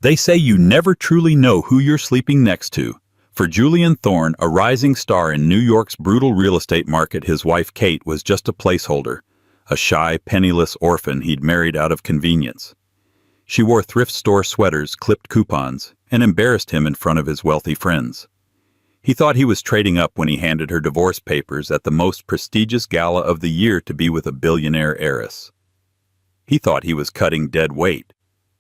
They say you never truly know who you're sleeping next to. For Julian Thorne, a rising star in New York's brutal real estate market, his wife Kate was just a placeholder, a shy, penniless orphan he'd married out of convenience. She wore thrift store sweaters, clipped coupons, and embarrassed him in front of his wealthy friends. He thought he was trading up when he handed her divorce papers at the most prestigious gala of the year to be with a billionaire heiress. He thought he was cutting dead weight.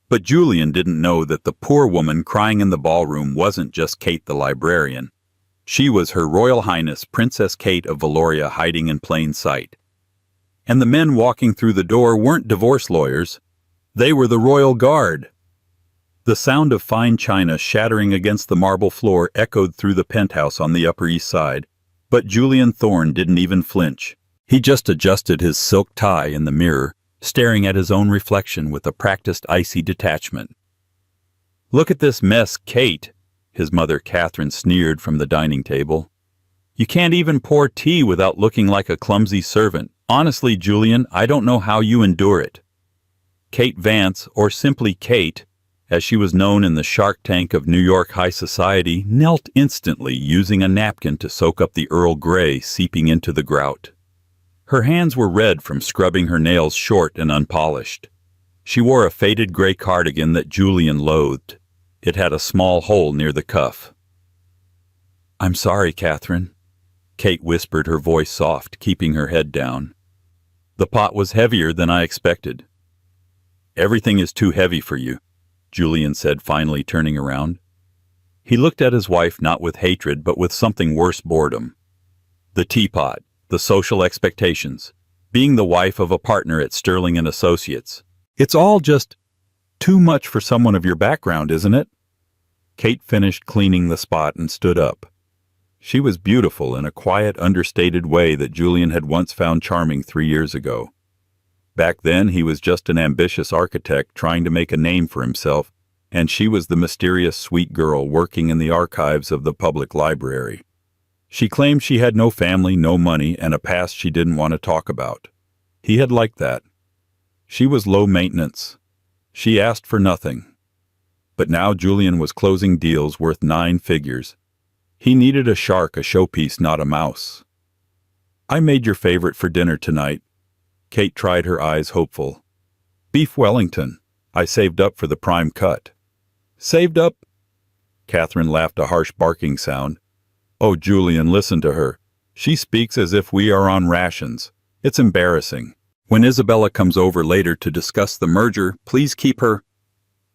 But Julian didn't know that the poor woman crying in the ballroom wasn't just Kate the librarian. She was Her Royal Highness Princess Kate of Valoria, hiding in plain sight. And the men walking through the door weren't divorce lawyers. They were the Royal Guard. The sound of fine china shattering against the marble floor echoed through the penthouse on the Upper East Side, but Julian Thorne didn't even flinch. He just adjusted his silk tie in the mirror, staring at his own reflection with a practiced icy detachment. "Look at this mess, Kate," his mother Catherine sneered from the dining table. "You can't even pour tea without looking like a clumsy servant. Honestly, Julian, I don't know how you endure it." Kate Vance, or simply Kate, as she was known in the Shark Tank of New York high society, knelt instantly, using a napkin to soak up the Earl Grey seeping into the grout. Her hands were red from scrubbing her nails short and unpolished. She wore a faded gray cardigan that Julian loathed. It had a small hole near the cuff. "I'm sorry, Catherine," Kate whispered, her voice soft, keeping her head down. "The pot was heavier than I expected." "Everything is too heavy for you," Julian said, finally turning around. He looked at his wife not with hatred, but with something worse, boredom. The teapot, the social expectations, being the wife of a partner at Sterling and Associates. It's all just too much for someone of your background, isn't it? Kate finished cleaning the spot and stood up. She was beautiful in a quiet, understated way that Julian had once found charming 3 years ago. Back then, he was just an ambitious architect trying to make a name for himself, and she was the mysterious, sweet girl working in the archives of the public library. She claimed she had no family, no money, and a past she didn't want to talk about. He had liked that. She was low maintenance. She asked for nothing. But now Julian was closing deals worth 9 figures. He needed a shark, a showpiece, not a mouse. "I made your favorite for dinner tonight." Kate tried her eyes hopeful. "Beef Wellington. I saved up for the prime cut." "Saved up?" Catherine laughed, a harsh barking sound. "Oh, Julian, listen to her. She speaks as if we are on rations. It's embarrassing. When Isabella comes over later to discuss the merger, please keep her—"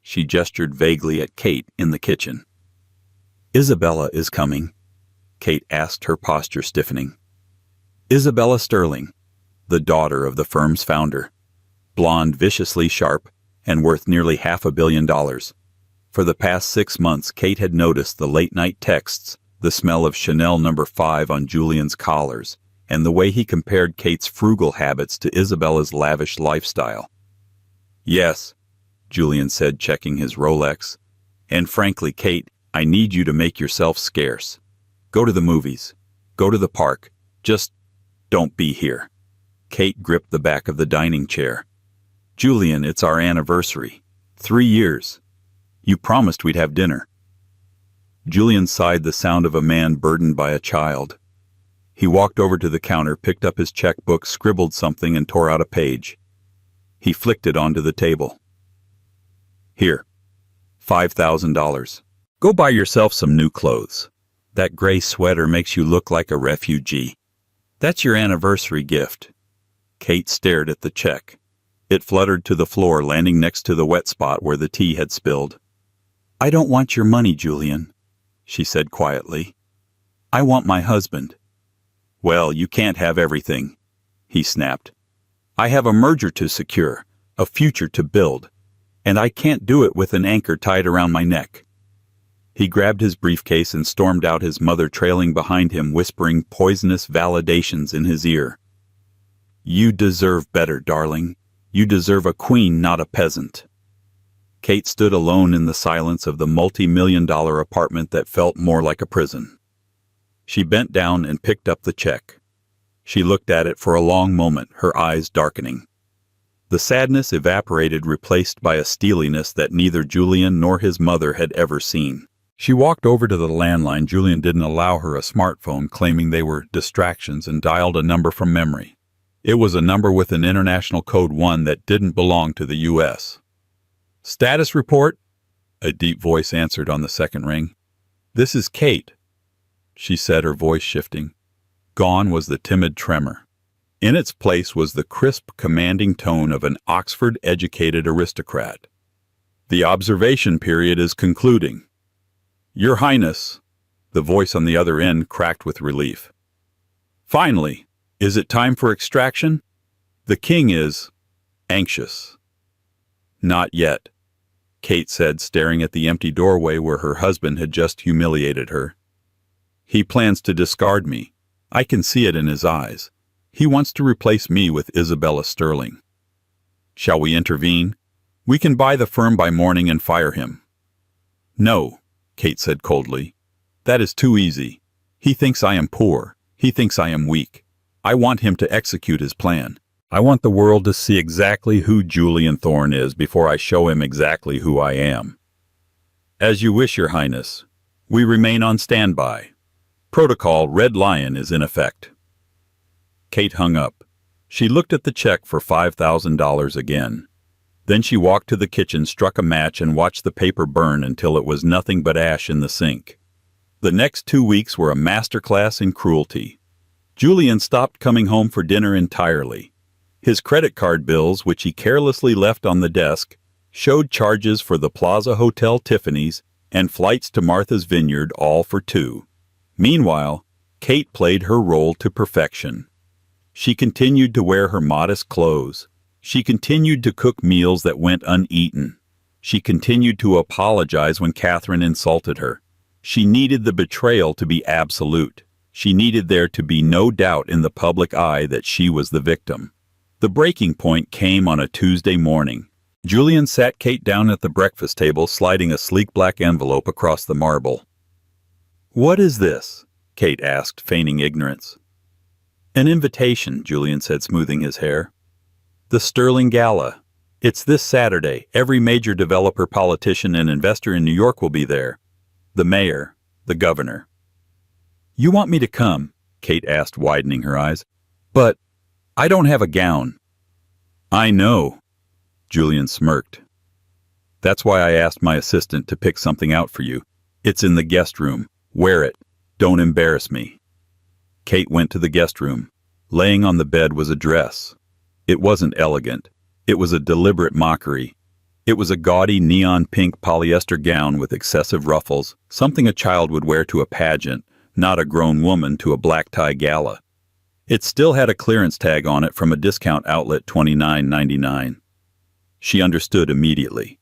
She gestured vaguely at Kate in the kitchen. "Isabella is coming?" Kate asked, her posture stiffening. Isabella Sterling, the daughter of the firm's founder. Blonde, viciously sharp, and worth nearly $500 million. For the past 6 months, Kate had noticed the late-night texts, the smell of Chanel No. 5 on Julian's collars, and the way he compared Kate's frugal habits to Isabella's lavish lifestyle. "Yes," Julian said, checking his Rolex. "And frankly, Kate, I need you to make yourself scarce. Go to the movies. Go to the park. Just don't be here." Kate gripped the back of the dining chair. "Julian, it's our anniversary. 3 years. You promised we'd have dinner." Julian sighed, the sound of a man burdened by a child. He walked over to the counter, picked up his checkbook, scribbled something, and tore out a page. He flicked it onto the table. "Here, $5,000. Go buy yourself some new clothes. That gray sweater makes you look like a refugee. That's your anniversary gift." Kate stared at the check. It fluttered to the floor, landing next to the wet spot where the tea had spilled. "I don't want your money, Julian," she said quietly. "I want my husband." "Well, you can't have everything," he snapped. "I have a merger to secure, a future to build, and I can't do it with an anchor tied around my neck." He grabbed his briefcase and stormed out, his mother trailing behind him, whispering poisonous validations in his ear. "You deserve better, darling. You deserve a queen, not a peasant." Kate stood alone in the silence of the multi-million-dollar apartment that felt more like a prison. She bent down and picked up the check. She looked at it for a long moment, her eyes darkening. The sadness evaporated, replaced by a steeliness that neither Julian nor his mother had ever seen. She walked over to the landline. Julian didn't allow her a smartphone, claiming they were distractions, and dialed a number from memory. It was a number with an international code 1 that didn't belong to the U.S. "Status report?" a deep voice answered on the second ring. "This is Kate," she said, her voice shifting. Gone was the timid tremor. In its place was the crisp, commanding tone of an Oxford-educated aristocrat. "The observation period is concluding." "Your Highness," the voice on the other end cracked with relief. "Finally, is it time for extraction? The king is anxious." "Not yet," Kate said, staring at the empty doorway where her husband had just humiliated her. "He plans to discard me. I can see it in his eyes. He wants to replace me with Isabella Sterling." "Shall we intervene? We can buy the firm by morning and fire him." "No," Kate said coldly. "That is too easy. He thinks I am poor. He thinks I am weak. I want him to execute his plan. I want the world to see exactly who Julian Thorne is before I show him exactly who I am." "As you wish, Your Highness. We remain on standby. Protocol Red Lion is in effect." Kate hung up. She looked at the check for $5,000 again. Then she walked to the kitchen, struck a match, and watched the paper burn until it was nothing but ash in the sink. The next 2 weeks were a masterclass in cruelty. Julian stopped coming home for dinner entirely. His credit card bills, which he carelessly left on the desk, showed charges for the Plaza Hotel Tiffany's and flights to Martha's Vineyard, all for two. Meanwhile, Kate played her role to perfection. She continued to wear her modest clothes. She continued to cook meals that went uneaten. She continued to apologize when Catherine insulted her. She needed the betrayal to be absolute. She needed there to be no doubt in the public eye that she was the victim. The breaking point came on a Tuesday morning. Julian sat Kate down at the breakfast table, sliding a sleek black envelope across the marble. "What is this?" Kate asked, feigning ignorance. "An invitation," Julian said, smoothing his hair. "The Sterling Gala. It's this Saturday. Every major developer, politician, and investor in New York will be there. The mayor, the governor." "You want me to come?" Kate asked, widening her eyes. "But I don't have a gown." "I know," Julian smirked. "That's why I asked my assistant to pick something out for you. It's in the guest room. Wear it. Don't embarrass me." Kate went to the guest room. Laying on the bed was a dress. It wasn't elegant. It was a deliberate mockery. It was a gaudy neon pink polyester gown with excessive ruffles, something a child would wear to a pageant, not a grown woman to a black tie gala. It still had a clearance tag on it from a discount outlet, $29.99. She understood immediately.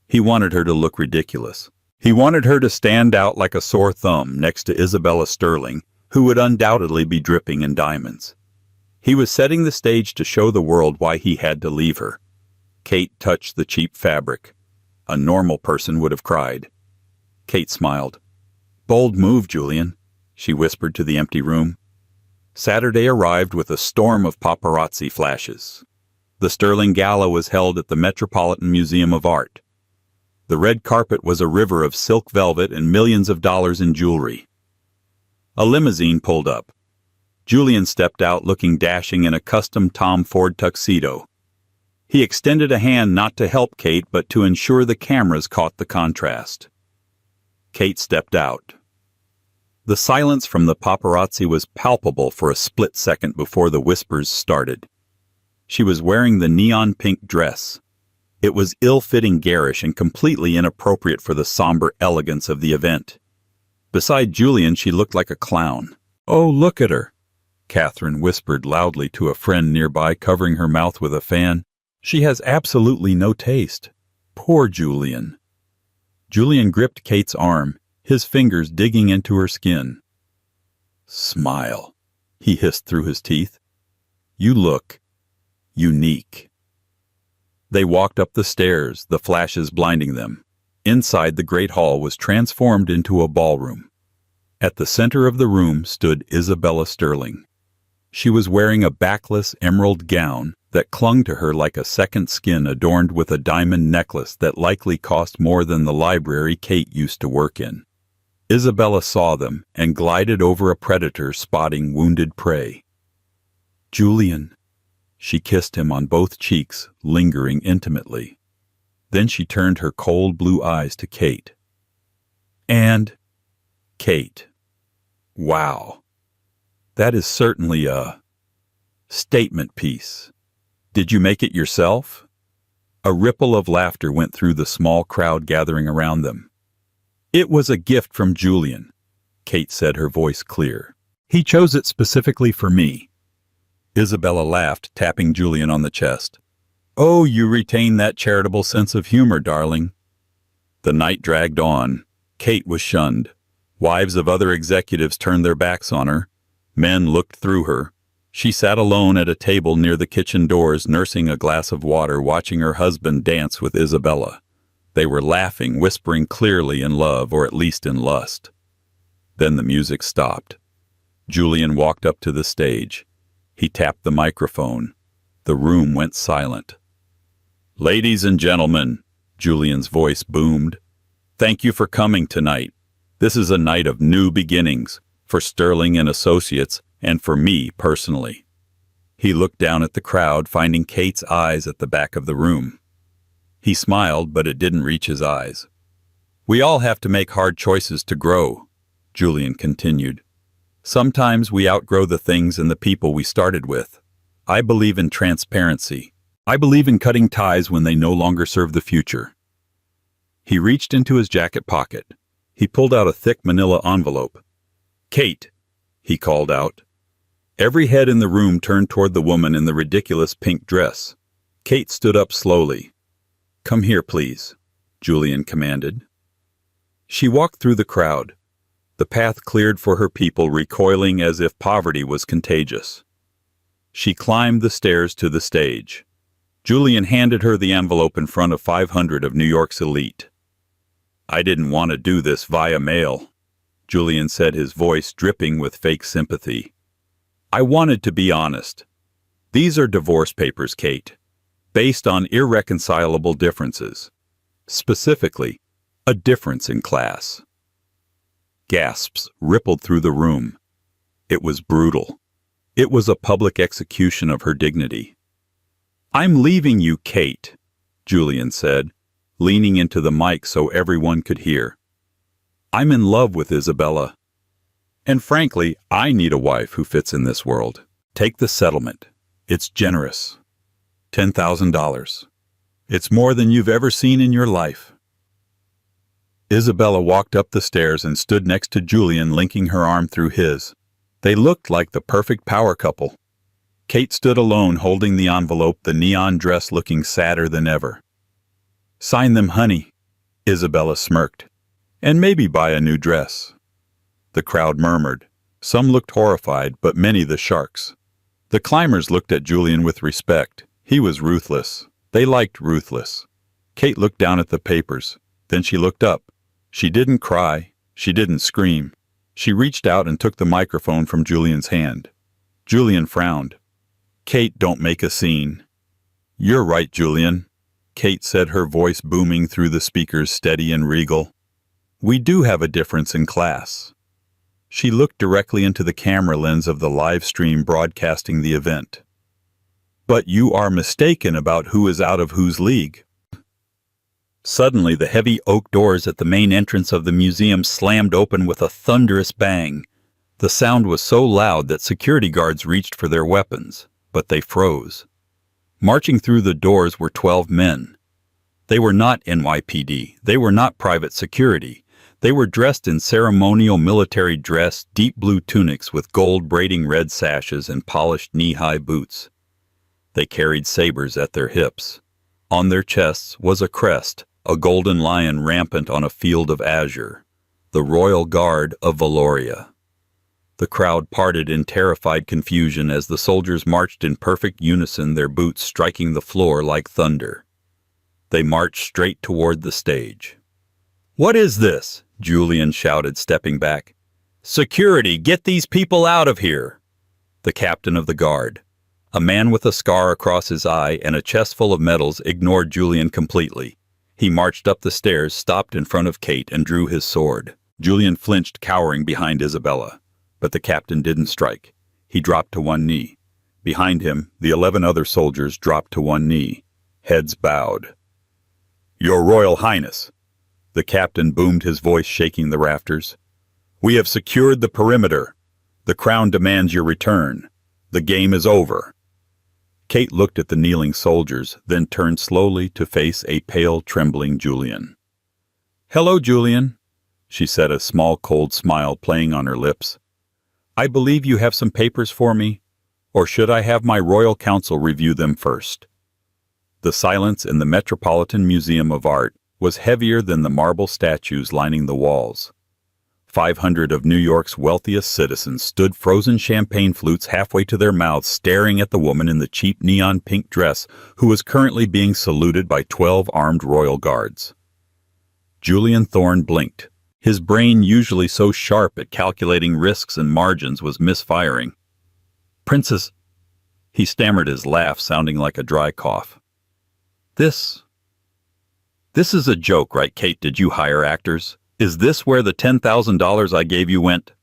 He wanted her to look ridiculous. He wanted her to stand out like a sore thumb next to Isabella Sterling, who would undoubtedly be dripping in diamonds. He was setting the stage to show the world why he had to leave her. Kate touched the cheap fabric. A normal person would have cried. Kate smiled. "Bold move, Julian," she whispered to the empty room. Saturday arrived with a storm of paparazzi flashes. The Sterling Gala was held at the Metropolitan Museum of Art. The red carpet was a river of silk velvet and millions of dollars in jewelry. A limousine pulled up. Julian stepped out, looking dashing in a custom Tom Ford tuxedo. He extended a hand not to help Kate, but to ensure the cameras caught the contrast. Kate stepped out. The silence from the paparazzi was palpable for a split second before the whispers started. She was wearing the neon pink dress. It was ill-fitting, garish, and completely inappropriate for the somber elegance of the event. Beside Julian, she looked like a clown. "Oh, look at her," Catherine whispered loudly to a friend nearby, covering her mouth with a fan. "She has absolutely no taste. Poor Julian." Julian gripped Kate's arm, his fingers digging into her skin. "Smile," he hissed through his teeth. "You look unique." They walked up the stairs, the flashes blinding them. Inside, the great hall was transformed into a ballroom. At the center of the room stood Isabella Sterling. She was wearing a backless emerald gown that clung to her like a second skin, adorned with a diamond necklace that likely cost more than the library Kate used to work in. Isabella saw them and glided over a predator spotting wounded prey. "Julian." She kissed him on both cheeks, lingering intimately. Then she turned her cold blue eyes to Kate. "And Kate. Wow. That is certainly a statement piece. Did you make it yourself?" A ripple of laughter went through the small crowd gathering around them. "It was a gift from Julian," Kate said, her voice clear. "He chose it specifically for me." Isabella laughed, tapping Julian on the chest. "Oh, you retain that charitable sense of humor, darling." The night dragged on. Kate was shunned. Wives of other executives turned their backs on her. Men looked through her. She sat alone at a table near the kitchen doors, nursing a glass of water, watching her husband dance with Isabella. They were laughing, whispering clearly in love, or at least in lust. Then the music stopped. Julian walked up to the stage. He tapped the microphone. The room went silent. "Ladies and gentlemen," Julian's voice boomed, "thank you for coming tonight. This is a night of new beginnings for Sterling and Associates and for me personally." He looked down at the crowd, finding Kate's eyes at the back of the room. He smiled, but it didn't reach his eyes. "We all have to make hard choices to grow," Julian continued. "Sometimes we outgrow the things and the people we started with. I believe in transparency. I believe in cutting ties when they no longer serve the future." He reached into his jacket pocket. He pulled out a thick manila envelope. "Kate," he called out. Every head in the room turned toward the woman in the ridiculous pink dress. Kate stood up slowly. "Come here, please," Julian commanded. She walked through the crowd. The path cleared for her people, recoiling as if poverty was contagious. She climbed the stairs to the stage. Julian handed her the envelope in front of 500 of New York's elite. "I didn't want to do this via mail," Julian said, his voice dripping with fake sympathy. "I wanted to be honest. These are divorce papers, Kate, based on irreconcilable differences. Specifically, a difference in class." Gasps rippled through the room. It was brutal. It was a public execution of her dignity. "I'm leaving you, Kate," Julian said, leaning into the mic so everyone could hear. "I'm in love with Isabella. And frankly, I need a wife who fits in this world. Take the settlement. It's generous. $10,000. It's more than you've ever seen in your life." Isabella walked up the stairs and stood next to Julian, linking her arm through his. They looked like the perfect power couple. Kate stood alone, holding the envelope, the neon dress looking sadder than ever. "Sign them, honey," Isabella smirked. "And maybe buy a new dress." The crowd murmured. Some looked horrified, but many the sharks. The climbers looked at Julian with respect. He was ruthless. They liked ruthless. Kate looked down at the papers. Then she looked up. She didn't cry. She didn't scream. She reached out and took the microphone from Julian's hand. Julian frowned. "Kate, don't make a scene." "You're right, Julian," Kate said, her voice booming through the speakers, steady and regal. "We do have a difference in class." She looked directly into the camera lens of the live stream broadcasting the event. "But you are mistaken about who is out of whose league." Suddenly, the heavy oak doors at the main entrance of the museum slammed open with a thunderous bang. The sound was so loud that security guards reached for their weapons, but they froze. Marching through the doors were 12 men. They were not NYPD. They were not private security. They were dressed in ceremonial military dress, deep blue tunics with gold braiding red sashes and polished knee-high boots. They carried sabers at their hips. On their chests was a crest, a golden lion rampant on a field of azure, the Royal Guard of Valoria. The crowd parted in terrified confusion as the soldiers marched in perfect unison, their boots striking the floor like thunder. They marched straight toward the stage. "What is this?" Julian shouted, stepping back. "Security, get these people out of here!" the captain of the guard. A man with a scar across his eye and a chest full of medals ignored Julian completely. He marched up the stairs, stopped in front of Kate, and drew his sword. Julian flinched, cowering behind Isabella. But the captain didn't strike. He dropped to one knee. Behind him, the 11 other soldiers dropped to one knee, heads bowed. "Your Royal Highness," the captain boomed, his voice shaking the rafters. "We have secured the perimeter. The crown demands your return. The game is over." Kate looked at the kneeling soldiers, then turned slowly to face a pale, trembling Julian. "Hello, Julian," she said, a small, cold smile playing on her lips. "I believe you have some papers for me, or should I have my royal council review them first?" The silence in the Metropolitan Museum of Art was heavier than the marble statues lining the walls. 500 of New York's wealthiest citizens stood, frozen champagne flutes halfway to their mouths, staring at the woman in the cheap neon pink dress who was currently being saluted by 12 armed royal guards. Julian Thorne blinked. His brain, usually so sharp at calculating risks and margins, was misfiring. "Princess," he stammered, his laugh sounding like a dry cough. This is a joke, right, Kate? Did you hire actors? Is this where the $10,000 I gave you went?"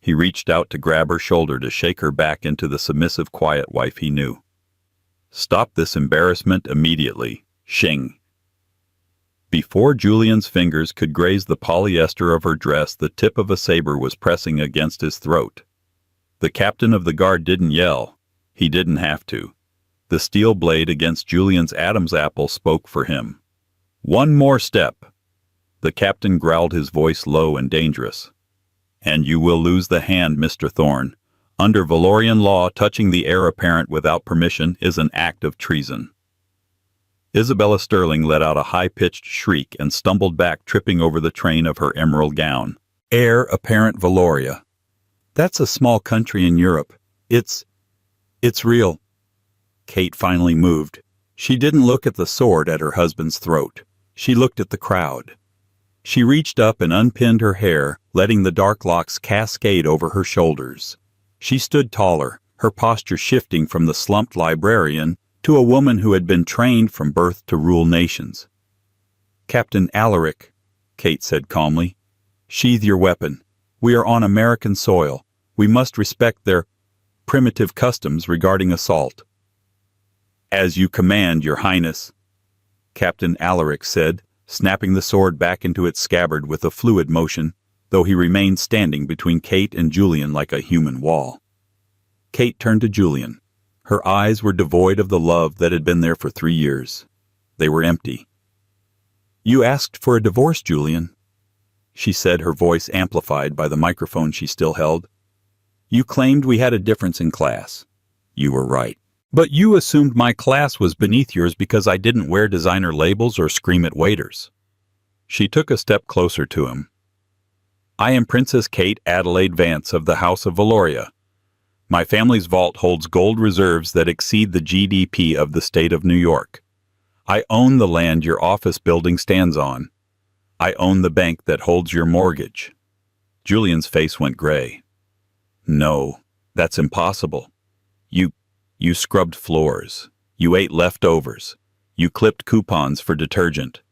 He reached out to grab her shoulder to shake her back into the submissive, quiet wife he knew. "Stop this embarrassment immediately. Shing." Before Julian's fingers could graze the polyester of her dress, the tip of a saber was pressing against his throat. The captain of the guard didn't yell. He didn't have to. The steel blade against Julian's Adam's apple spoke for him. "One more step." The captain growled, his voice low and dangerous. "And you will lose the hand, Mr. Thorne. Under Valorian law, touching the heir apparent without permission is an act of treason." Isabella Sterling let out a high-pitched shriek and stumbled back, tripping over the train of her emerald gown. "Heir apparent Valoria. That's a small country in Europe. It's real." Kate finally moved. She didn't look at the sword at her husband's throat. She looked at the crowd. She reached up and unpinned her hair, letting the dark locks cascade over her shoulders. She stood taller, her posture shifting from the slumped librarian to a woman who had been trained from birth to rule nations. "Captain Alaric," Kate said calmly, "sheathe your weapon. We are on American soil. We must respect their primitive customs regarding assault." "As you command, Your Highness," Captain Alaric said, snapping the sword back into its scabbard with a fluid motion, though he remained standing between Kate and Julian like a human wall. Kate turned to Julian. Her eyes were devoid of the love that had been there for 3 years. They were empty. "You asked for a divorce, Julian," she said, her voice amplified by the microphone she still held. "You claimed we had a difference in class. You were right. But you assumed my class was beneath yours because I didn't wear designer labels or scream at waiters." She took a step closer to him. "I am Princess Kate Adelaide Vance of the House of Valoria. My family's vault holds gold reserves that exceed the GDP of the state of New York. I own the land your office building stands on. I own the bank that holds your mortgage." Julian's face went gray. "No, that's impossible. You scrubbed floors. You ate leftovers. You clipped coupons for detergent."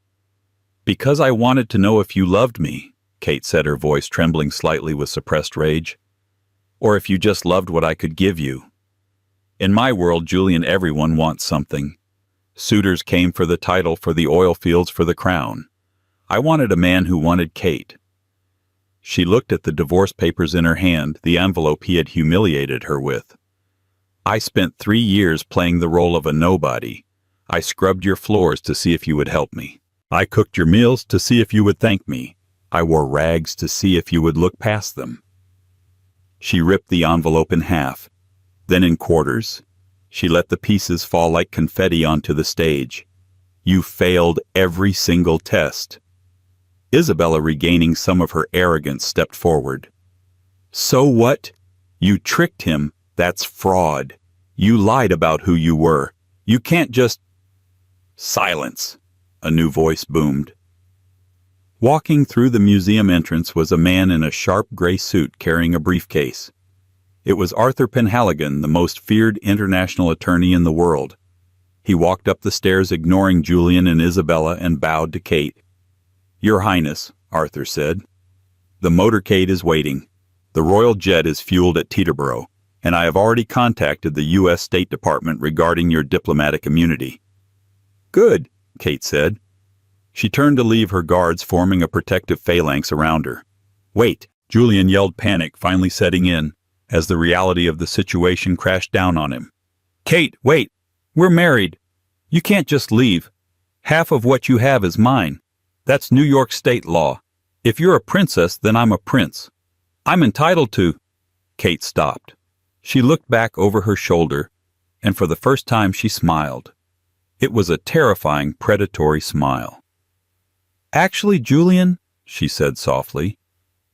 "Because I wanted to know if you loved me," Kate said, her voice trembling slightly with suppressed rage. "Or if you just loved what I could give you. In my world, Julian, everyone wants something. Suitors came for the title, for the oil fields, for the crown. I wanted a man who wanted Kate." She looked at the divorce papers in her hand, the envelope he had humiliated her with. "I spent 3 years playing the role of a nobody. I scrubbed your floors to see if you would help me. I cooked your meals to see if you would thank me. I wore rags to see if you would look past them." She ripped the envelope in half, then in quarters. She let the pieces fall like confetti onto the stage. "You failed every single test." Isabella, regaining some of her arrogance, stepped forward. "So what? You tricked him. That's fraud. You lied about who you were. You can't just—" "Silence," a new voice boomed. Walking through the museum entrance was a man in a sharp gray suit carrying a briefcase. It was Arthur Penhaligon, the most feared international attorney in the world. He walked up the stairs ignoring Julian and Isabella and bowed to Kate. "Your Highness," Arthur said, "the motorcade is waiting. The royal jet is fueled at Teterboro, and I have already contacted the U.S. State Department regarding your diplomatic immunity." "Good," Kate said. She turned to leave, her guards forming a protective phalanx around her. "Wait," Julian yelled, panic finally setting in as the reality of the situation crashed down on him. "Kate, wait! We're married. You can't just leave. Half of what you have is mine. That's New York state law. If you're a princess, then I'm a prince. I'm entitled to—" Kate stopped. She looked back over her shoulder, and for the first time she smiled. It was a terrifying, predatory smile. "Actually, Julian," she said softly,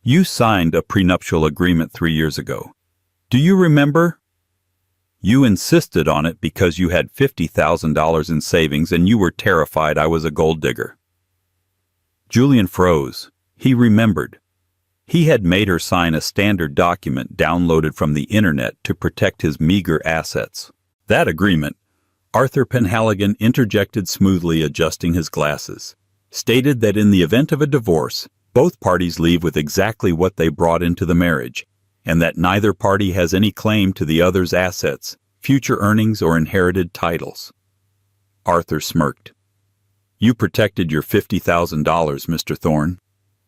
"you signed a prenuptial agreement 3 years ago. Do you remember? You insisted on it because you had $50,000 in savings and you were terrified I was a gold digger." Julian froze. He remembered. He had made her sign a standard document downloaded from the internet to protect his meager assets. That agreement, Arthur Penhaligon interjected smoothly, adjusting his glasses, stated that in the event of a divorce, both parties leave with exactly what they brought into the marriage, and that neither party has any claim to the other's assets, future earnings, or inherited titles. Arthur smirked. "You protected your $50,000, Mr. Thorne,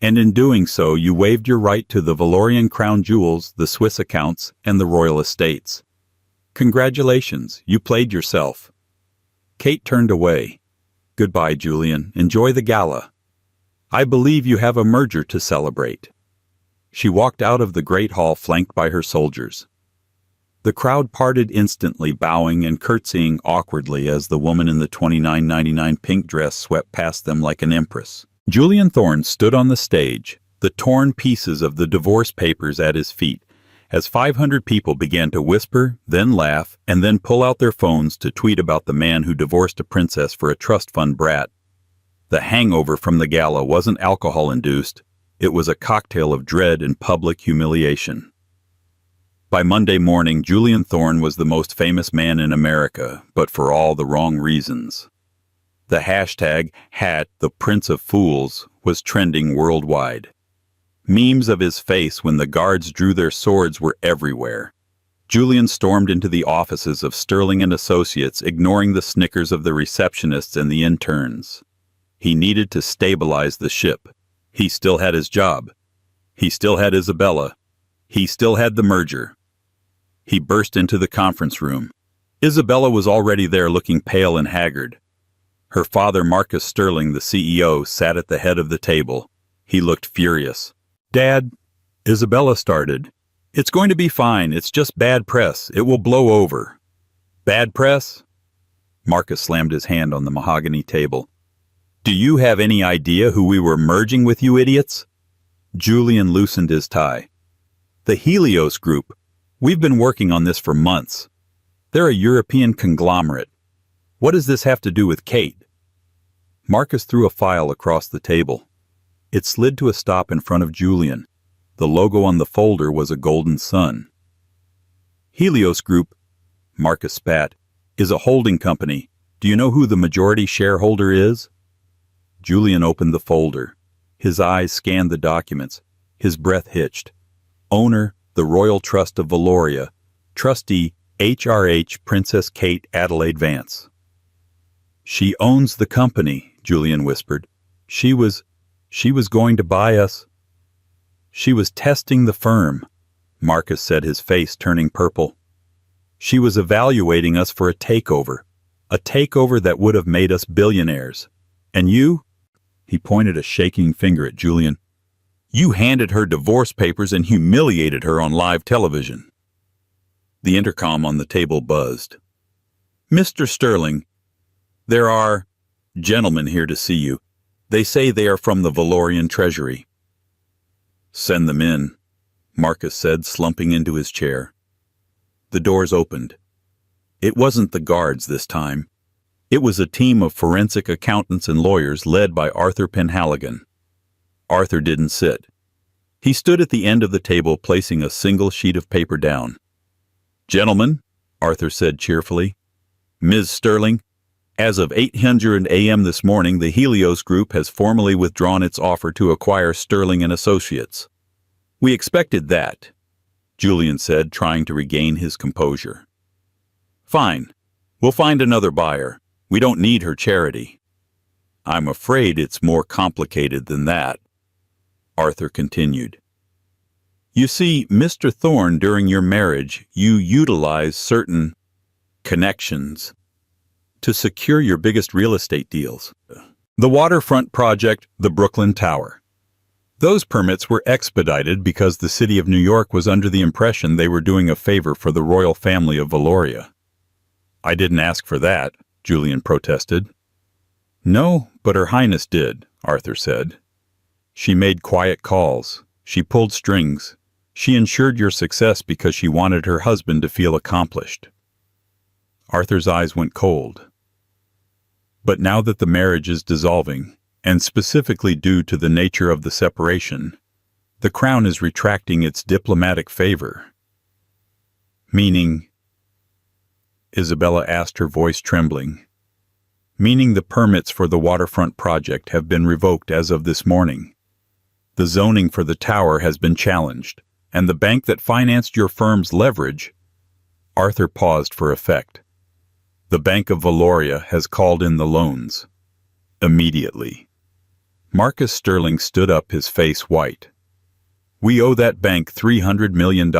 and in doing so you waived your right to the Valorian crown jewels, the Swiss accounts, and the royal estates. Congratulations, you played yourself." Kate turned away. "Goodbye, Julian. Enjoy the gala. I believe you have a merger to celebrate." She walked out of the great hall flanked by her soldiers. The crowd parted instantly, bowing and curtsying awkwardly as the woman in the $29.99 pink dress swept past them like an empress. Julian Thorne stood on the stage, the torn pieces of the divorce papers at his feet, as 500 people began to whisper, then laugh, and then pull out their phones to tweet about the man who divorced a princess for a trust fund brat. The hangover from the gala wasn't alcohol-induced. It was a cocktail of dread and public humiliation. By Monday morning, Julian Thorne was the most famous man in America, but for all the wrong reasons. The hashtag #the Prince of Fools was trending worldwide. Memes of his face when the guards drew their swords were everywhere. Julian stormed into the offices of Sterling and Associates, ignoring the snickers of the receptionists and the interns. He needed to stabilize the ship. He still had his job. He still had Isabella. He still had the merger. He burst into the conference room. Isabella was already there, looking pale and haggard. Her father, Marcus Sterling, the CEO, sat at the head of the table. He looked furious. "Dad," Isabella started, "it's going to be fine. It's just bad press. It will blow over." "Bad press?" Marcus slammed his hand on the mahogany table. "Do you have any idea who we were merging with, you idiots?" Julian loosened his tie. "The Helios Group. We've been working on this for months. They're a European conglomerate. What does this have to do with Kate?" Marcus threw a file across the table. It slid to a stop in front of Julian. The logo on the folder was a golden sun. "Helios Group," Marcus spat, "is a holding company. Do you know who the majority shareholder is?" Julian opened the folder. His eyes scanned the documents. His breath hitched. Owner, the Royal Trust of Valoria. Trustee, HRH Princess Kate Adelaide Vance. "She owns the company," Julian whispered. She was going to buy us." "She was testing the firm," Marcus said, his face turning purple. "She was evaluating us for a takeover that would have made us billionaires. And you?" He pointed a shaking finger at Julian. "You handed her divorce papers and humiliated her on live television." The intercom on the table buzzed. "Mr. Sterling, there are gentlemen here to see you. They say they are from the Valorian Treasury." "Send them in," Marcus said, slumping into his chair. The doors opened. It wasn't the guards this time. It was a team of forensic accountants and lawyers led by Arthur Penhaligon. Arthur didn't sit. He stood at the end of the table, placing a single sheet of paper down. Gentlemen, Arthur said cheerfully, Ms. Sterling, as of 800 a.m. this morning, the Helios Group has formally withdrawn its offer to acquire Sterling and Associates. We expected that, Julian said, trying to regain his composure. Fine. We'll find another buyer. We don't need her charity. I'm afraid it's more complicated than that, Arthur continued. You see, Mr. Thorne, during your marriage, you utilized certain connections to secure your biggest real estate deals. The waterfront project, the Brooklyn Tower. Those permits were expedited because the city of New York was under the impression they were doing a favor for the royal family of Valoria. I didn't ask for that, Julian protested. No, but Her Highness did, Arthur said. She made quiet calls. She pulled strings. She ensured your success because she wanted her husband to feel accomplished. Arthur's eyes went cold. But now that the marriage is dissolving, and specifically due to the nature of the separation, the Crown is retracting its diplomatic favor. Meaning, Isabella asked, her voice trembling. Meaning the permits for the waterfront project have been revoked as of this morning. The zoning for the tower has been challenged, and the bank that financed your firm's leverage— Arthur paused for effect. The Bank of Valoria has called in the loans. Immediately. Marcus Sterling stood up, his face white. We owe that bank $300 million.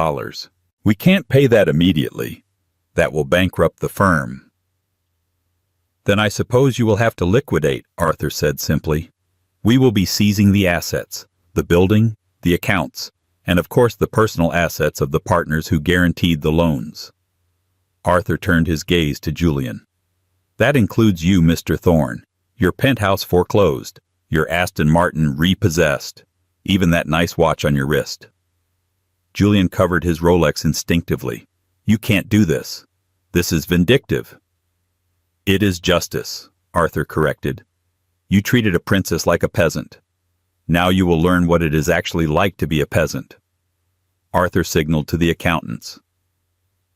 We can't pay that immediately. That will bankrupt the firm. Then I suppose you will have to liquidate, Arthur said simply. We will be seizing the assets, the building, the accounts, and of course the personal assets of the partners who guaranteed the loans. Arthur turned his gaze to Julian. That includes you, Mr. Thorne. Your penthouse foreclosed, your Aston Martin repossessed, even that nice watch on your wrist. Julian covered his Rolex instinctively. You can't do this. This is vindictive. It is justice, Arthur corrected. You treated a princess like a peasant. Now you will learn what it is actually like to be a peasant. Arthur signaled to the accountants.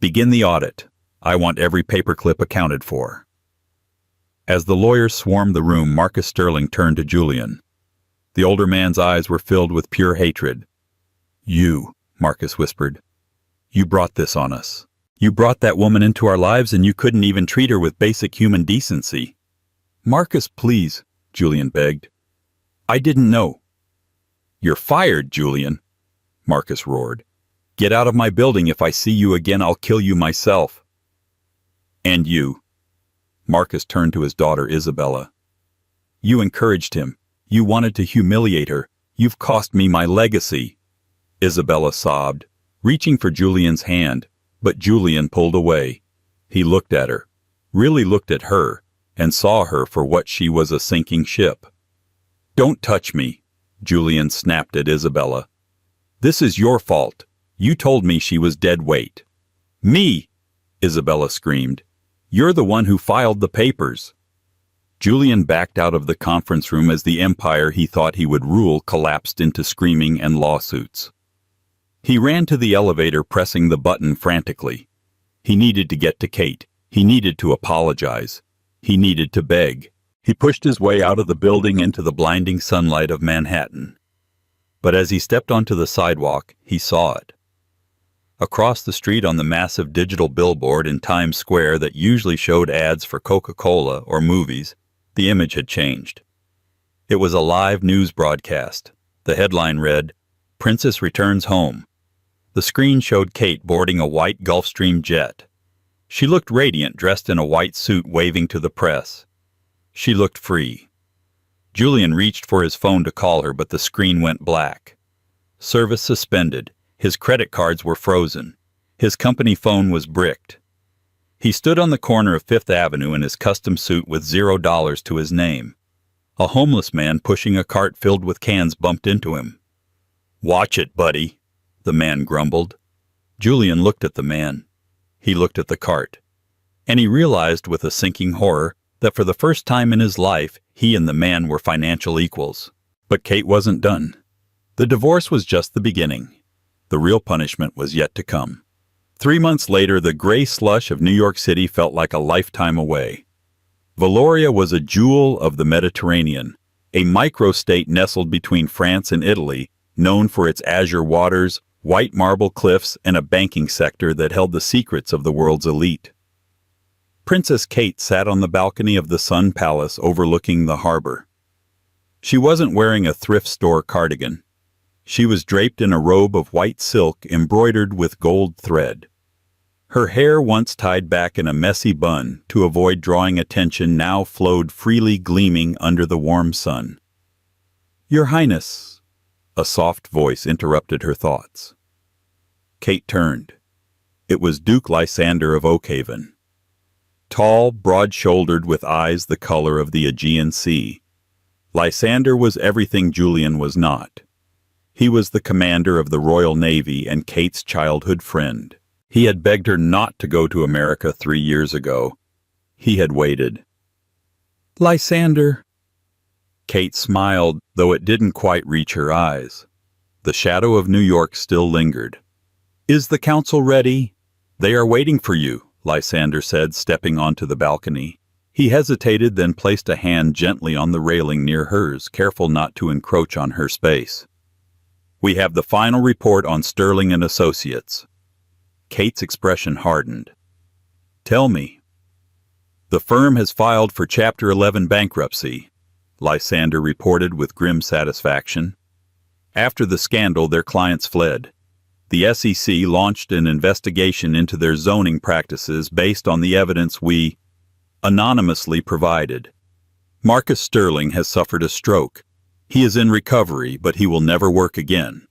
Begin the audit. I want every paperclip accounted for. As the lawyers swarmed the room, Marcus Sterling turned to Julian. The older man's eyes were filled with pure hatred. You, Marcus whispered. You brought this on us. You brought that woman into our lives and you couldn't even treat her with basic human decency. Marcus, please, Julian begged. I didn't know. You're fired, Julian, Marcus roared. Get out of my building. If I see you again, I'll kill you myself. And you. Marcus turned to his daughter Isabella. You encouraged him. You wanted to humiliate her. You've cost me my legacy. Isabella sobbed, reaching for Julian's hand, but Julian pulled away. He looked at her, really looked at her, and saw her for what she was, a sinking ship. Don't touch me, Julian snapped at Isabella. This is your fault. You told me she was dead weight. Me, Isabella screamed. You're the one who filed the papers. Julian backed out of the conference room as the empire he thought he would rule collapsed into screaming and lawsuits. He ran to the elevator, pressing the button frantically. He needed to get to Kate. He needed to apologize. He needed to beg. He pushed his way out of the building into the blinding sunlight of Manhattan. But as he stepped onto the sidewalk, he saw it. Across the street, on the massive digital billboard in Times Square that usually showed ads for Coca-Cola or movies, the image had changed. It was a live news broadcast. The headline read, Princess Returns Home. The screen showed Kate boarding a white Gulfstream jet. She looked radiant, dressed in a white suit, waving to the press. She looked free. Julian reached for his phone to call her, but the screen went black. Service suspended. His credit cards were frozen. His company phone was bricked. He stood on the corner of Fifth Avenue in his custom suit with $0 to his name. A homeless man pushing a cart filled with cans bumped into him. Watch it, buddy, the man grumbled. Julian looked at the man. He looked at the cart. And he realized with a sinking horror that for the first time in his life, he and the man were financial equals. But Kate wasn't done. The divorce was just the beginning. The real punishment was yet to come. 3 months later, the gray slush of New York City felt like a lifetime away. Valoria was a jewel of the Mediterranean, a microstate nestled between France and Italy, known for its azure waters, white marble cliffs, and a banking sector that held the secrets of the world's elite. Princess Kate sat on the balcony of the Sun Palace overlooking the harbor. She wasn't wearing a thrift store cardigan. She was draped in a robe of white silk embroidered with gold thread. Her hair, once tied back in a messy bun to avoid drawing attention, now flowed freely, gleaming under the warm sun. "Your Highness," a soft voice interrupted her thoughts. Kate turned. It was Duke Lysander of Oakhaven. Tall, broad-shouldered, with eyes the color of the Aegean Sea, Lysander was everything Julian was not. He was the commander of the Royal Navy and Kate's childhood friend. He had begged her not to go to America 3 years ago. He had waited. "Lysander." Kate smiled, though it didn't quite reach her eyes. The shadow of New York still lingered. "Is the council ready?" "They are waiting for you," Lysander said, stepping onto the balcony. He hesitated, then placed a hand gently on the railing near hers, careful not to encroach on her space. "We have the final report on Sterling and Associates." Kate's expression hardened. "Tell me." "The firm has filed for Chapter 11 bankruptcy," Lysander reported with grim satisfaction. "After the scandal, their clients fled. The SEC launched an investigation into their zoning practices based on the evidence we anonymously provided. Marcus Sterling has suffered a stroke. He is in recovery, but he will never work again.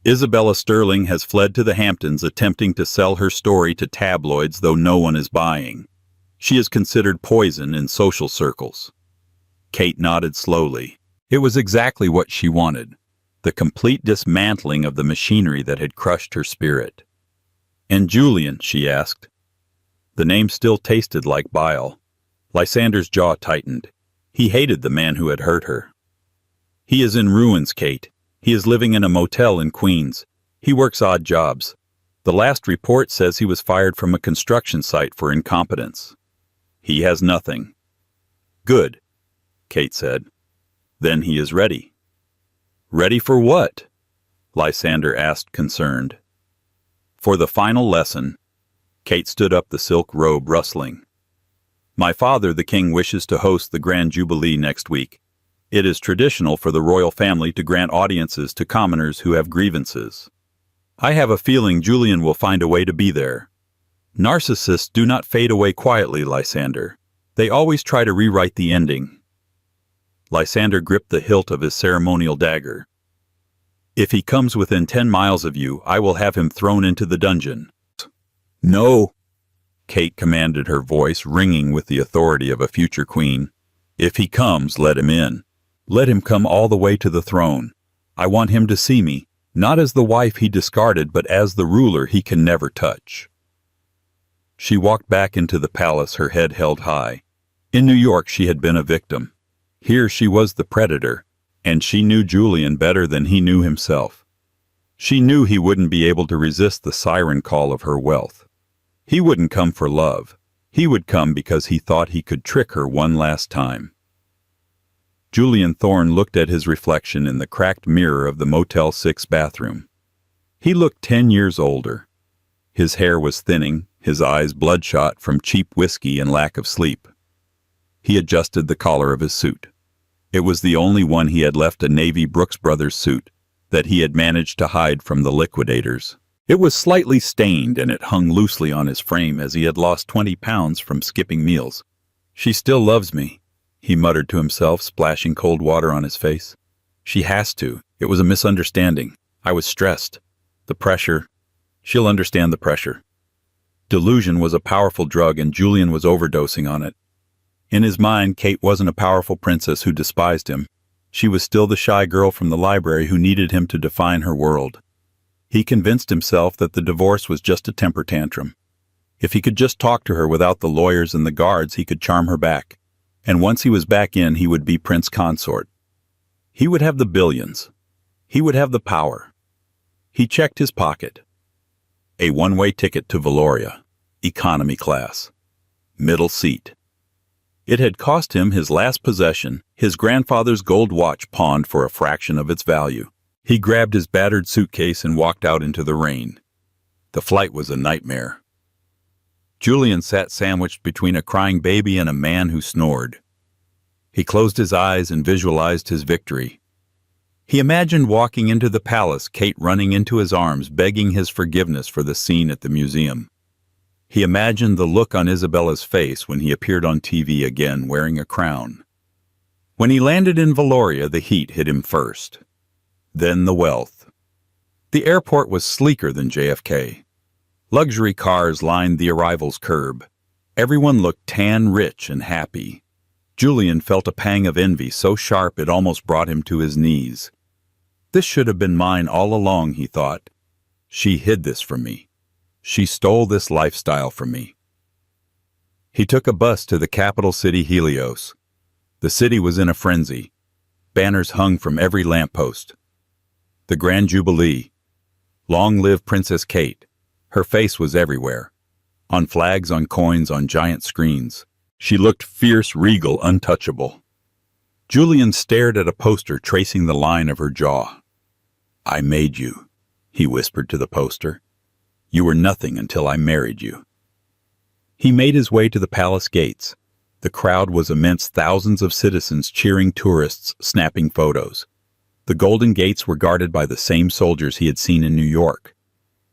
Isabella Sterling has fled to the Hamptons, attempting to sell her story to tabloids, though no one is buying. She is considered poison in social circles." Kate nodded slowly. It was exactly what she wanted, the complete dismantling of the machinery that had crushed her spirit. "And Julian?" she asked. The name still tasted like bile. Lysander's jaw tightened. He hated the man who had hurt her. "He is in ruins, Kate. He is living in a motel in Queens. He works odd jobs. The last report says he was fired from a construction site for incompetence. He has nothing." "Good," Kate said. "Then he is ready." "Ready for what?" Lysander asked, concerned. "For the final lesson." Kate stood up, the silk robe rustling. "My father, the king, wishes to host the Grand Jubilee next week. It is traditional for the royal family to grant audiences to commoners who have grievances. I have a feeling Julian will find a way to be there. Narcissists do not fade away quietly, Lysander. They always try to rewrite the ending." Lysander gripped the hilt of his ceremonial dagger. "If he comes within 10 miles of you, I will have him thrown into the dungeon." "No," Kate commanded, her voice ringing with the authority of a future queen. "If he comes, let him in. Let him come all the way to the throne. I want him to see me, not as the wife he discarded, but as the ruler he can never touch." She walked back into the palace, her head held high. In New York she had been a victim. Here she was the predator, and she knew Julian better than he knew himself. She knew he wouldn't be able to resist the siren call of her wealth. He wouldn't come for love. He would come because he thought he could trick her one last time. Julian Thorne looked at his reflection in the cracked mirror of the Motel 6 bathroom. He looked 10 years older. His hair was thinning, his eyes bloodshot from cheap whiskey and lack of sleep. He adjusted the collar of his suit. It was the only one he had left, a navy Brooks Brothers suit that he had managed to hide from the liquidators. It was slightly stained, and it hung loosely on his frame as he had lost 20 pounds from skipping meals. "She still loves me," he muttered to himself, splashing cold water on his face. "She has to. It was a misunderstanding. I was stressed. The pressure. She'll understand the pressure." Delusion was a powerful drug, and Julian was overdosing on it. In his mind, Kate wasn't a powerful princess who despised him. She was still the shy girl from the library who needed him to define her world. He convinced himself that the divorce was just a temper tantrum. If he could just talk to her without the lawyers and the guards, he could charm her back. And once he was back in, he would be prince consort. He would have the billions. He would have the power. He checked his pocket. A one-way ticket to Valoria. Economy class. Middle seat. It had cost him his last possession, his grandfather's gold watch pawned for a fraction of its value. He grabbed his battered suitcase and walked out into the rain. The flight was a nightmare. Julian sat sandwiched between a crying baby and a man who snored. He closed his eyes and visualized his victory. He imagined walking into the palace, Kate running into his arms, begging his forgiveness for the scene at the museum. He imagined the look on Isabella's face when he appeared on TV again wearing a crown. When he landed in Valoria, the heat hit him first. Then the wealth. The airport was sleeker than JFK. Luxury cars lined the arrivals curb. Everyone looked tan, rich, and happy. Julian felt a pang of envy so sharp it almost brought him to his knees. This should have been mine all along, he thought. She hid this from me. She stole this lifestyle from me. He took a bus to the capital city, Helios. The city was in a frenzy. Banners hung from every lamppost. The Grand Jubilee. Long live Princess Kate. Her face was everywhere. On flags, on coins, on giant screens. She looked fierce, regal, untouchable. Julian stared at a poster tracing the line of her jaw. I made you, he whispered to the poster. You were nothing until I married you. He made his way to the palace gates. The crowd was immense, thousands of citizens cheering tourists, snapping photos. The golden gates were guarded by the same soldiers he had seen in New York.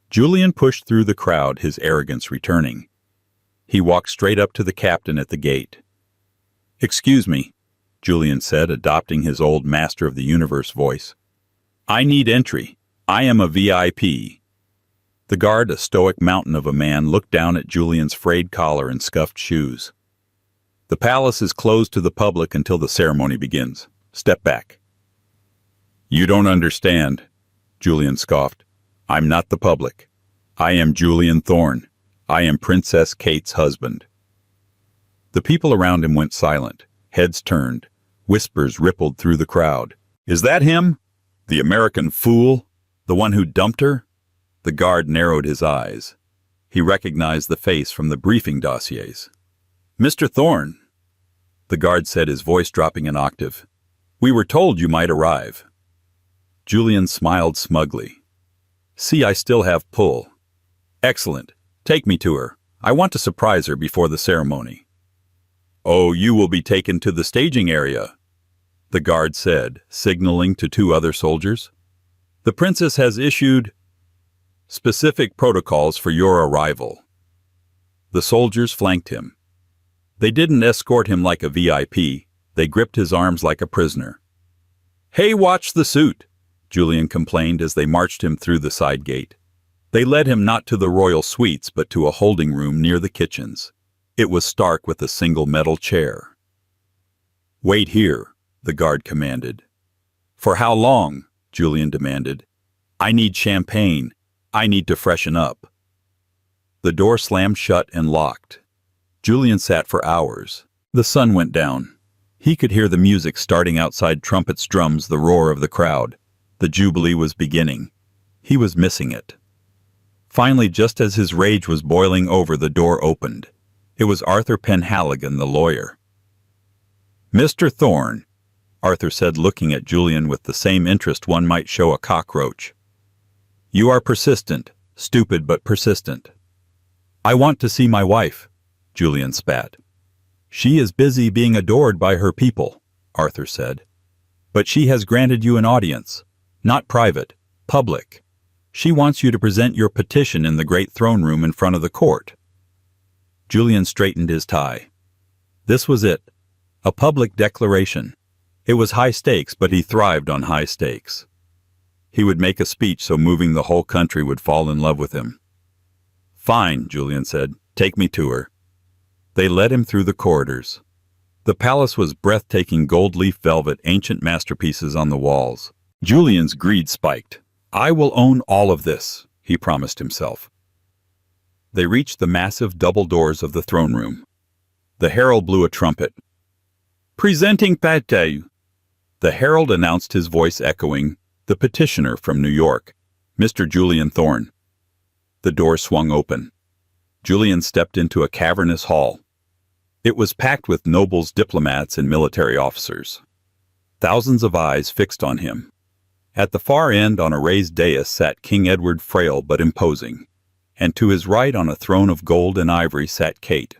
Julian pushed through the crowd, his arrogance returning. He walked straight up to the captain at the gate. Excuse me, Julian said, adopting his old Master of the Universe voice. I need entry. I am a VIP. The guard, a stoic mountain of a man, looked down at Julian's frayed collar and scuffed shoes. The palace is closed to the public until the ceremony begins. Step back. You don't understand, Julian scoffed. I'm not the public. I am Julian Thorne. I am Princess Kate's husband. The people around him went silent. Heads turned. Whispers rippled through the crowd. Is that him? The American fool? The one who dumped her? The guard narrowed his eyes. He recognized the face from the briefing dossiers. Mr. Thorne, the guard said, his voice dropping an octave. We were told you might arrive. Julian smiled smugly. See, I still have pull. Excellent. Take me to her. I want to surprise her before the ceremony. Oh, you will be taken to the staging area, the guard said, signaling to two other soldiers. The princess has issued specific protocols for your arrival. The soldiers flanked him. They didn't escort him like a VIP. They gripped his arms like a prisoner. Hey, watch the suit, Julian complained as they marched him through the side gate. They led him not to the royal suites, but to a holding room near the kitchens. It was stark with a single metal chair. Wait here, the guard commanded. For how long? Julian demanded. I need champagne. I need to freshen up. The door slammed shut and locked. Julian sat for hours. The sun went down. He could hear the music starting outside, trumpets, drums, the roar of the crowd. The Jubilee was beginning. He was missing it. Finally, just as his rage was boiling over, the door opened. It was Arthur Penhaligon, the lawyer. Mr. Thorne, Arthur said, looking at Julian with the same interest one might show a cockroach. You are persistent, stupid but persistent. I want to see my wife, Julian spat. She is busy being adored by her people, Arthur said. But she has granted you an audience, not private, public. She wants you to present your petition in the great throne room in front of the court. Julian straightened his tie. This was it, a public declaration. It was high stakes, but he thrived on high stakes. He would make a speech so moving the whole country would fall in love with him. Fine, Julian said. Take me to her. They led him through the corridors. The palace was breathtaking gold leaf velvet, ancient masterpieces on the walls. Julian's greed spiked. I will own all of this, he promised himself. They reached the massive double doors of the throne room. The herald blew a trumpet. Presenting Pate. The herald announced, his voice echoing, the petitioner from New York, Mr. Julian Thorne. The door swung open. Julian stepped into a cavernous hall. It was packed with nobles, diplomats, and military officers. Thousands of eyes fixed on him. At the far end on a raised dais sat King Edward, frail but imposing, and to his right on a throne of gold and ivory sat Kate.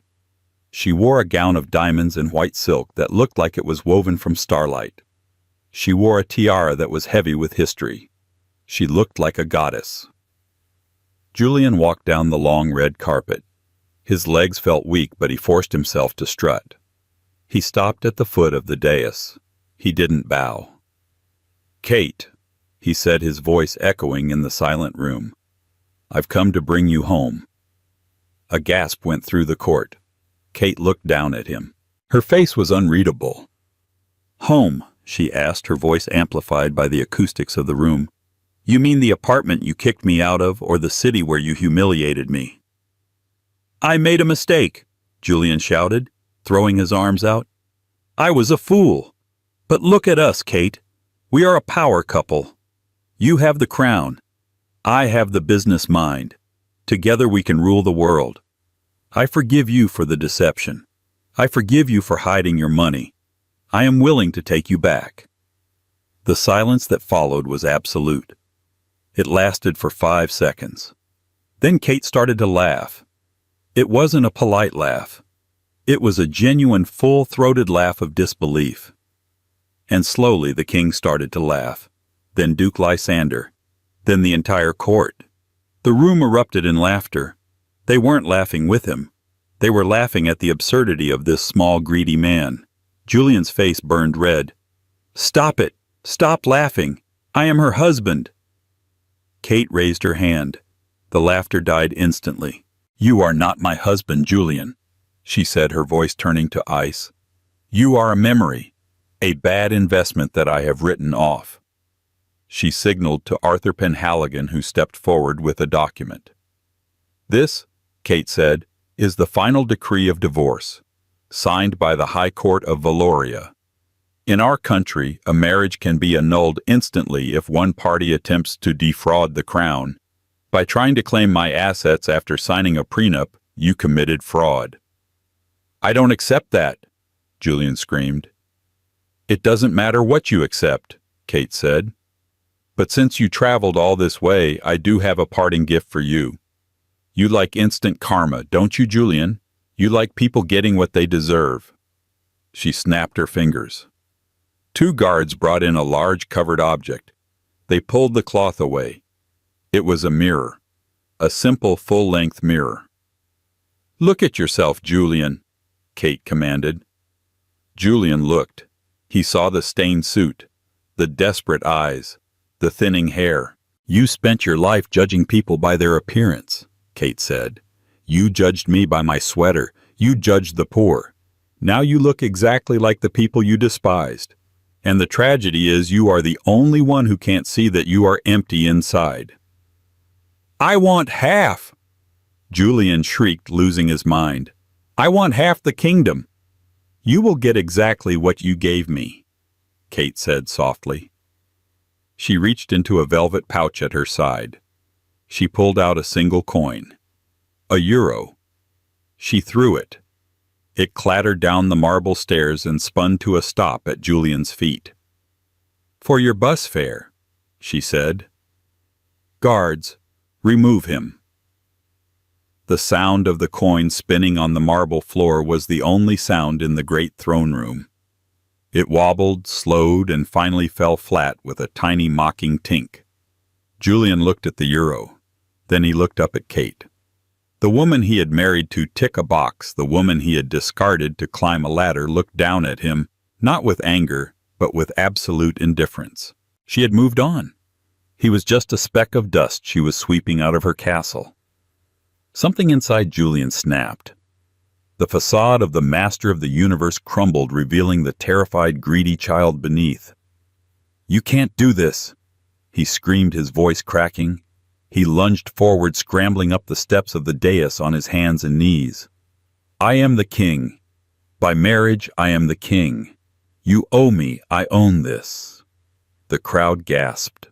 She wore a gown of diamonds and white silk that looked like it was woven from starlight. She wore a tiara that was heavy with history. She looked like a goddess. Julian walked down the long red carpet. His legs felt weak, but he forced himself to strut. He stopped at the foot of the dais. He didn't bow. "Kate," he said, his voice echoing in the silent room. "I've come to bring you home." A gasp went through the court. Kate looked down at him. Her face was unreadable. "Home?" she asked, her voice amplified by the acoustics of the room. "You mean the apartment you kicked me out of, or the city where you humiliated me?" "I made a mistake," Julian shouted, throwing his arms out. "I was a fool. But look at us, Kate. We are a power couple. You have the crown. I have the business mind. Together we can rule the world. I forgive you for the deception. I forgive you for hiding your money. I am willing to take you back." The silence that followed was absolute. It lasted for 5 seconds. Then Kate started to laugh. It wasn't a polite laugh. It was a genuine, full-throated laugh of disbelief. And slowly the king started to laugh, then Duke Lysander, then the entire court. The room erupted in laughter. They weren't laughing with him. They were laughing at the absurdity of this small, greedy man. Julian's face burned red. "Stop it! Stop laughing! I am her husband!" Kate raised her hand. The laughter died instantly. "You are not my husband, Julian," she said, her voice turning to ice. "You are a memory, a bad investment that I have written off." She signaled to Arthur Penhaligon, who stepped forward with a document. "This," Kate said, "is the final decree of divorce, signed by the High Court of Valoria. In our country, a marriage can be annulled instantly if one party attempts to defraud the crown. By trying to claim my assets after signing a prenup, you committed fraud." "I don't accept that," Julian screamed. "It doesn't matter what you accept," Kate said. "But since you traveled all this way, I do have a parting gift for you. You like instant karma, don't you, Julian? You like people getting what they deserve." She snapped her fingers. 2 guards brought in a large covered object. They pulled the cloth away. It was a mirror, a simple full-length mirror. "Look at yourself, Julian," Kate commanded. Julian looked. He saw the stained suit, the desperate eyes, the thinning hair. "You spent your life judging people by their appearance," Kate said. "You judged me by my sweater. You judged the poor. Now you look exactly like the people you despised. And the tragedy is you are the only one who can't see that you are empty inside." "I want half!" Julian shrieked, losing his mind. "I want half the kingdom." "You will get exactly what you gave me," Kate said softly. She reached into a velvet pouch at her side. She pulled out a single coin. €1. She threw it. It clattered down the marble stairs and spun to a stop at Julian's feet. "For your bus fare," she said. "Guards, remove him." The sound of the coin spinning on the marble floor was the only sound in the great throne room. It wobbled, slowed, and finally fell flat with a tiny mocking tink. Julian looked at the euro. Then he looked up at Kate. The woman he had married to tick a box, the woman he had discarded to climb a ladder, looked down at him, not with anger, but with absolute indifference. She had moved on. He was just a speck of dust she was sweeping out of her castle. Something inside Julian snapped. The facade of the master of the universe crumbled, revealing the terrified, greedy child beneath. "You can't do this," he screamed, his voice cracking. He lunged forward, scrambling up the steps of the dais on his hands and knees. "I am the king. By marriage, I am the king. You owe me, I own this." The crowd gasped.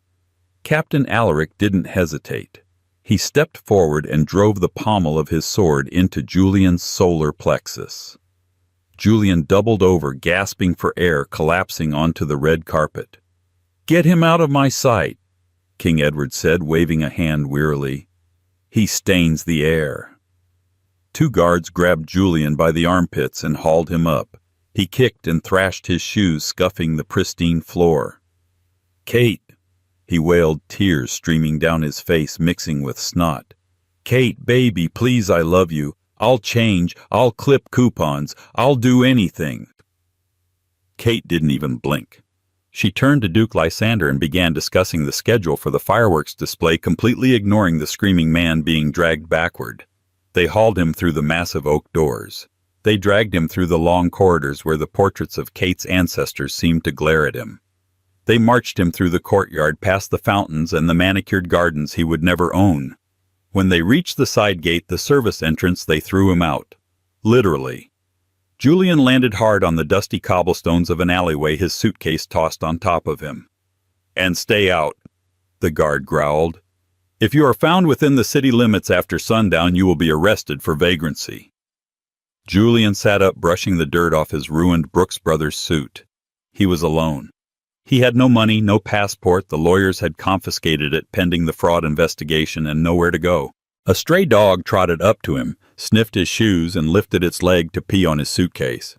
Captain Alaric didn't hesitate. He stepped forward and drove the pommel of his sword into Julian's solar plexus. Julian doubled over, gasping for air, collapsing onto the red carpet. "Get him out of my sight," King Edward said, waving a hand wearily. "He stains the air." 2 guards grabbed Julian by the armpits and hauled him up. He kicked and thrashed his shoes, scuffing the pristine floor. "Kate," he wailed, tears streaming down his face, mixing with snot. "Kate, baby, please, I love you. I'll change, I'll clip coupons, I'll do anything." Kate didn't even blink. She turned to Duke Lysander and began discussing the schedule for the fireworks display, completely ignoring the screaming man being dragged backward. They hauled him through the massive oak doors. They dragged him through the long corridors where the portraits of Kate's ancestors seemed to glare at him. They marched him through the courtyard, past the fountains and the manicured gardens he would never own. When they reached the side gate, the service entrance, they threw him out. Literally. Julian landed hard on the dusty cobblestones of an alleyway, his suitcase tossed on top of him. "And stay out," the guard growled. "If you are found within the city limits after sundown, you will be arrested for vagrancy." Julian sat up, brushing the dirt off his ruined Brooks Brothers suit. He was alone. He had no money, no passport. The lawyers had confiscated it pending the fraud investigation, and nowhere to go. A stray dog trotted up to him, sniffed his shoes, and lifted its leg to pee on his suitcase.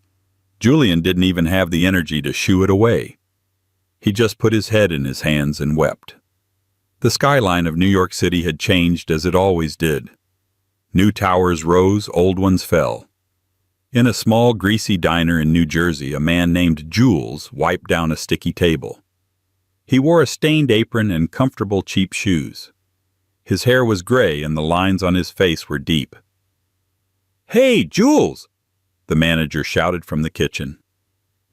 Julian didn't even have the energy to shoo it away. He just put his head in his hands and wept. The skyline of New York City had changed as it always did. New towers rose, old ones fell. In a small, greasy diner in New Jersey, a man named Jules wiped down a sticky table. He wore a stained apron and comfortable, cheap shoes. His hair was gray and the lines on his face were deep. "Hey, Jules!" the manager shouted from the kitchen.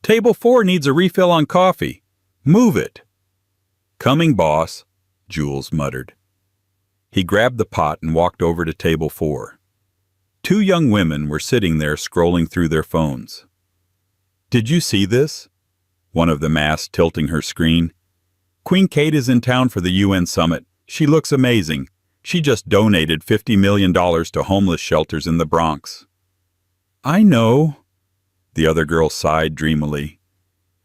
"Table 4 needs a refill on coffee. Move it." "Coming, boss," Jules muttered. He grabbed the pot and walked over to table 4. 2 young women were sitting there scrolling through their phones. "Did you see this?" one of them asked, tilting her screen. "Queen Kate is in town for the UN summit. She looks amazing. She just donated $50 million to homeless shelters in the Bronx." "I know," the other girl sighed dreamily.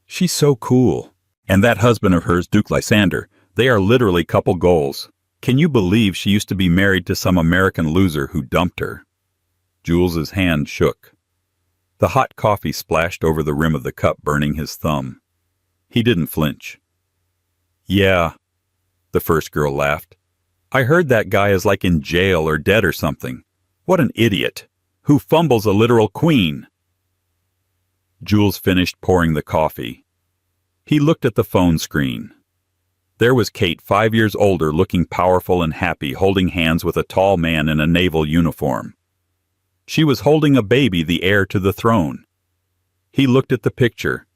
"She's so cool. And that husband of hers, Duke Lysander, they are literally couple goals. Can you believe she used to be married to some American loser who dumped her?" Jules's hand shook. The hot coffee splashed over the rim of the cup, burning his thumb. He didn't flinch. "Yeah," the first girl laughed. "I heard that guy is like in jail or dead or something. What an idiot! Who fumbles a literal queen?" Jules finished pouring the coffee. He looked at the phone screen. There was Kate, 5 years older, looking powerful and happy, holding hands with a tall man in a naval uniform. She was holding a baby, the heir to the throne. He looked at the picture.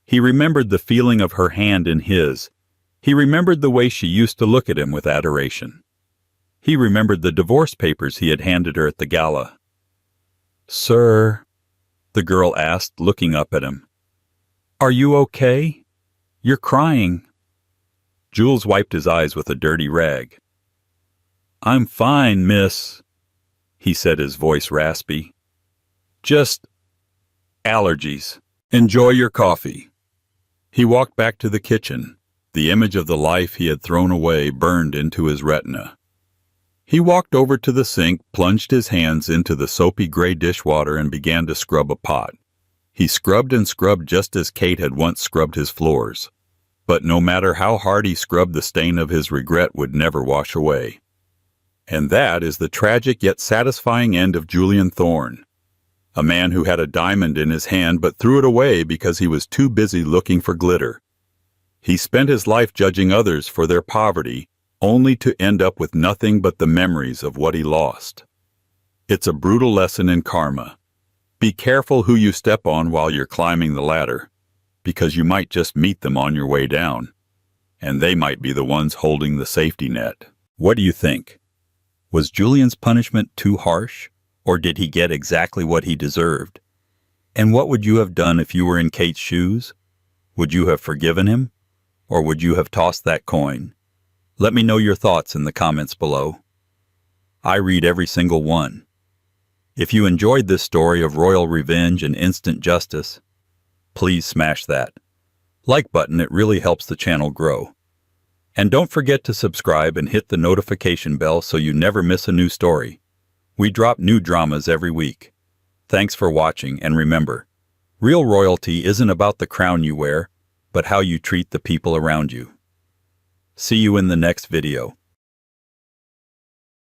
He remembered the feeling of her hand in his. He remembered the way she used to look at him with adoration. He remembered the divorce papers he had handed her at the gala. "Sir," the girl asked, looking up at him. "Are you okay? You're crying." Jules wiped his eyes with a dirty rag. "I'm fine, miss," he said, his voice raspy. "Just allergies. Enjoy your coffee." He walked back to the kitchen. The image of the life he had thrown away burned into his retina. He walked over to the sink, plunged his hands into the soapy gray dishwater, and began to scrub a pot. He scrubbed and scrubbed just as Kate had once scrubbed his floors. But no matter how hard he scrubbed, the stain of his regret would never wash away. And that is the tragic yet satisfying end of Julian Thorne, a man who had a diamond in his hand but threw it away because he was too busy looking for glitter. He spent his life judging others for their poverty, only to end up with nothing but the memories of what he lost. It's a brutal lesson in karma. Be careful who you step on while you're climbing the ladder, because you might just meet them on your way down, and they might be the ones holding the safety net. What do you think? Was Julian's punishment too harsh, or did he get exactly what he deserved? And what would you have done if you were in Kate's shoes? Would you have forgiven him, or would you have tossed that coin? Let me know your thoughts in the comments below. I read every single one. If you enjoyed this story of royal revenge and instant justice, please smash that like button. It really helps the channel grow. And don't forget to subscribe and hit the notification bell so you never miss a new story. We drop new dramas every week. Thanks for watching, and remember, real royalty isn't about the crown you wear, but how you treat the people around you. See you in the next video.